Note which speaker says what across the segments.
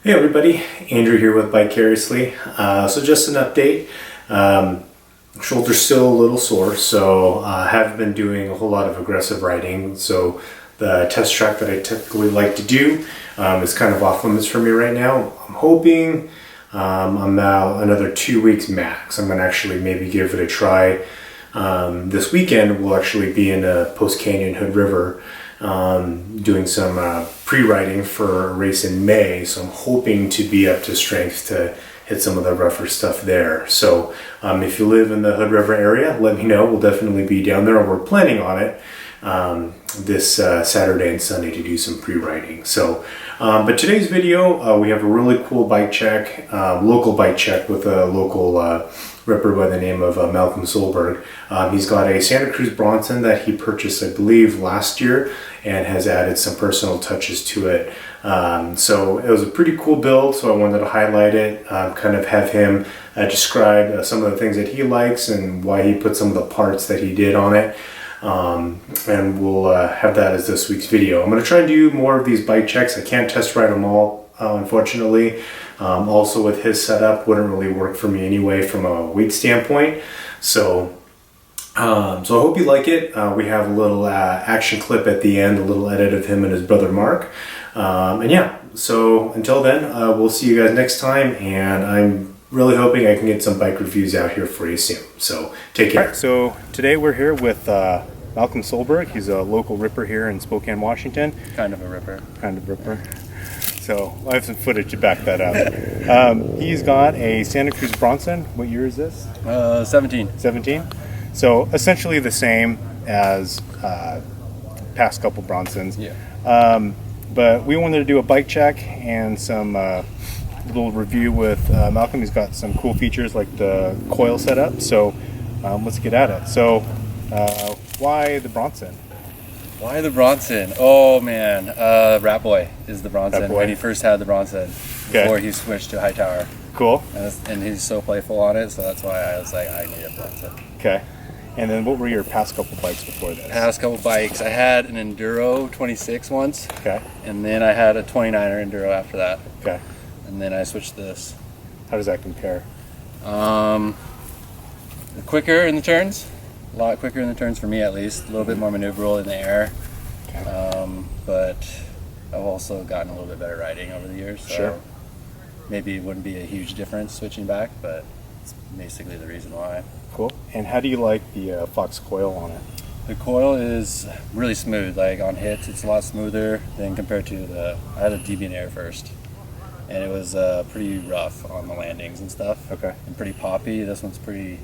Speaker 1: Hey everybody, Andrew here with Bike Ariously. So just an update. Shoulder's still a little sore, so I haven't been doing a whole lot of aggressive riding. So the test track that I typically like to do is kind of off limits for me right now. I'm hoping I'm now another 2 weeks max. I'm gonna actually maybe give it a try. This weekend we'll actually be in a Post Canyon Hood River doing some pre-riding for a race in May, so I'm hoping to be up to strength to hit some of the rougher stuff there. So if you live in the Hood River area, let me know. We'll definitely be down there, or we're planning on it this Saturday and Sunday to do some pre-riding. So but today's video, we have a really cool bike check, local bike check with a local ripper by the name of Malcom Soelbergs. He's got a Santa Cruz Bronson that he purchased, I believe, last year, and has added some personal touches to it. So it was a pretty cool build, so I wanted to highlight it, kind of have him describe some of the things that he likes and why he put some of the parts that he did on it. And we'll have that as this week's video. I'm going to try and do more of these bike checks. I can't test ride them all, unfortunately. Also with his setup, wouldn't really work for me anyway from a weight standpoint. So I hope you like it. We have a little action clip at the end, a little edit of him and his brother Mark. And yeah, so until then, we'll see you guys next time, and I'm really hoping I can get some bike reviews out here for you soon. So take care. Right, so today we're here with Malcom Soelbergs. He's a local ripper here in Spokane, Washington.
Speaker 2: Kind of a ripper.
Speaker 1: Kind of ripper. So I have some footage to back that up. He's got a Santa Cruz Bronson. What year is this?
Speaker 2: 17.
Speaker 1: 17. So essentially the same as past couple Bronsons.
Speaker 2: Yeah.
Speaker 1: But we wanted to do a bike check and some little review with Malcom. He's got some cool features like the coil setup. So let's get at it. So why the Bronson?
Speaker 2: Why the Bronson? Oh man, Rat Boy is the Bronson when he first had the Bronson before he switched to High Tower.
Speaker 1: Cool.
Speaker 2: And he's so playful on it, so that's why I was like, I need a Bronson.
Speaker 1: Okay. And then what were your past couple bikes before this?
Speaker 2: Past couple bikes, I had an Enduro 26 once.
Speaker 1: Okay.
Speaker 2: And then I had a 29er Enduro after that.
Speaker 1: Okay.
Speaker 2: And then I switched to this.
Speaker 1: How does that compare?
Speaker 2: Quicker in the turns. A lot quicker in the turns for me, at least. A little bit more maneuverable in the air. Okay. But I've also gotten a little bit better riding over the years. So
Speaker 1: sure.
Speaker 2: Maybe it wouldn't be a huge difference switching back, but it's basically the reason why.
Speaker 1: Cool. And how do you like the Fox coil on it?
Speaker 2: The coil is really smooth. Like on hits, it's a lot smoother than compared to I had a DB Air first, and it was pretty rough on the landings and stuff.
Speaker 1: Okay.
Speaker 2: And pretty poppy. This one's pretty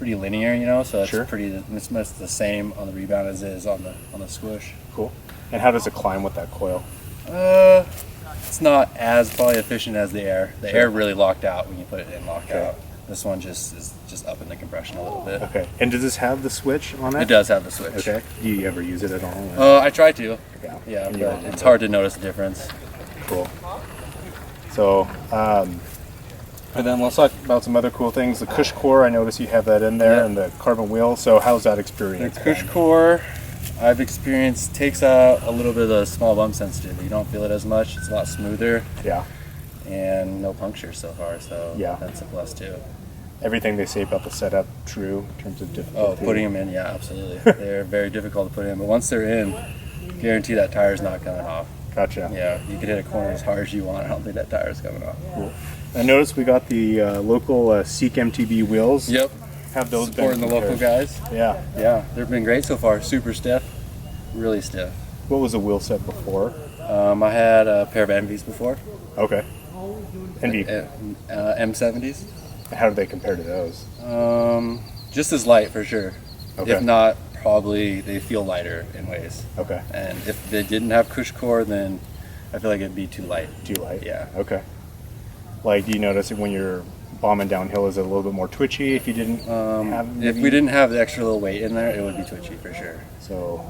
Speaker 2: linear, you know. So it's
Speaker 1: sure.
Speaker 2: It's much the same on the rebound as it is on the squish.
Speaker 1: Cool. And how does it climb with that coil?
Speaker 2: It's not as probably efficient as the air. The
Speaker 1: sure.
Speaker 2: air really locked out when you put it in lockout. Okay. This one is just up in the compression a little bit.
Speaker 1: Okay. And does this have the switch on it?
Speaker 2: It does have the switch.
Speaker 1: Okay. Do you ever use it at all?
Speaker 2: I try to.
Speaker 1: Okay.
Speaker 2: Yeah, but it's hard to notice the difference.
Speaker 1: Cool. So, and then let's talk about some other cool things. The Cush core, I noticed you have that in there, and the carbon wheel. So how's that experience?
Speaker 2: The Cush core, I've experienced, takes out a little bit of the small bump sensitivity. You don't feel it as much. It's a lot smoother.
Speaker 1: Yeah. And
Speaker 2: no punctures so far, so yeah, that's a plus too.
Speaker 1: Everything they say about the setup true in terms of difficulty?
Speaker 2: Oh, putting them in, yeah, absolutely. They're very difficult to put in, but once they're in, guarantee that tire's not coming off.
Speaker 1: Gotcha.
Speaker 2: Yeah, you can hit a corner as hard as you want. I don't think that tire's coming off.
Speaker 1: Cool. I noticed we got the local SeekMTB wheels.
Speaker 2: Yep.
Speaker 1: Have those
Speaker 2: supporting the local guys?
Speaker 1: Yeah.
Speaker 2: Yeah, they've been great so far. Super stiff, really stiff.
Speaker 1: What was the wheel set before?
Speaker 2: I had a pair of Enves before.
Speaker 1: Okay. Enve.
Speaker 2: M70s.
Speaker 1: How do they compare to those?
Speaker 2: Just as light for sure.
Speaker 1: Okay.
Speaker 2: If not, probably they feel lighter in ways.
Speaker 1: Okay.
Speaker 2: And if they didn't have Cush core, then I feel like it'd be too light.
Speaker 1: Too light?
Speaker 2: Yeah.
Speaker 1: Okay. Like, do you notice it when you're bombing downhill? Is it a little bit more twitchy if you didn't have?
Speaker 2: If we didn't have the extra little weight in there, it would be twitchy for sure.
Speaker 1: So,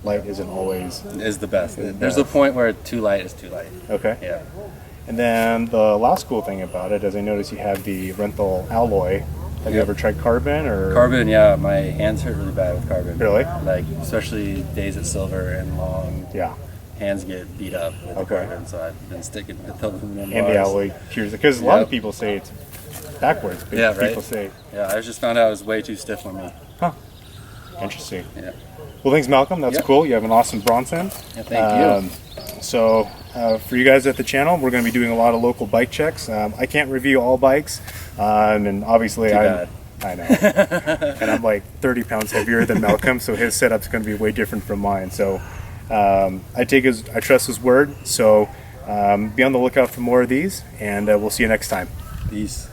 Speaker 1: light isn't always
Speaker 2: is the best. There's a point where too light is too light.
Speaker 1: Okay.
Speaker 2: Yeah.
Speaker 1: And then the last cool thing about it is I noticed you have the rental alloy. Have you ever tried carbon or?
Speaker 2: Carbon, yeah. My hands hurt really bad with carbon.
Speaker 1: Really?
Speaker 2: Like especially days at silver and long hands get beat up with the carbon, so I've been sticking with the aluminum
Speaker 3: And the
Speaker 2: bars.
Speaker 3: alloy cures it, because a lot of people say it's backwards, but
Speaker 2: Yeah, right.
Speaker 3: people say,
Speaker 2: Yeah, I just found out it was way too stiff for me.
Speaker 3: huh, interesting.
Speaker 2: Yeah.
Speaker 3: Well, thanks, Malcolm. That's
Speaker 2: Yep.
Speaker 3: cool. You have an awesome Bronson.
Speaker 2: Yeah, thank you.
Speaker 3: So for you guys at the channel, we're going to be doing a lot of local bike checks. I can't review all bikes, and obviously
Speaker 2: Too
Speaker 3: I know, and I'm like 30 pounds heavier than Malcolm, so his setup's going to be way different from mine. So I trust his word. So be on the lookout for more of these, and we'll see you next time.
Speaker 2: Peace.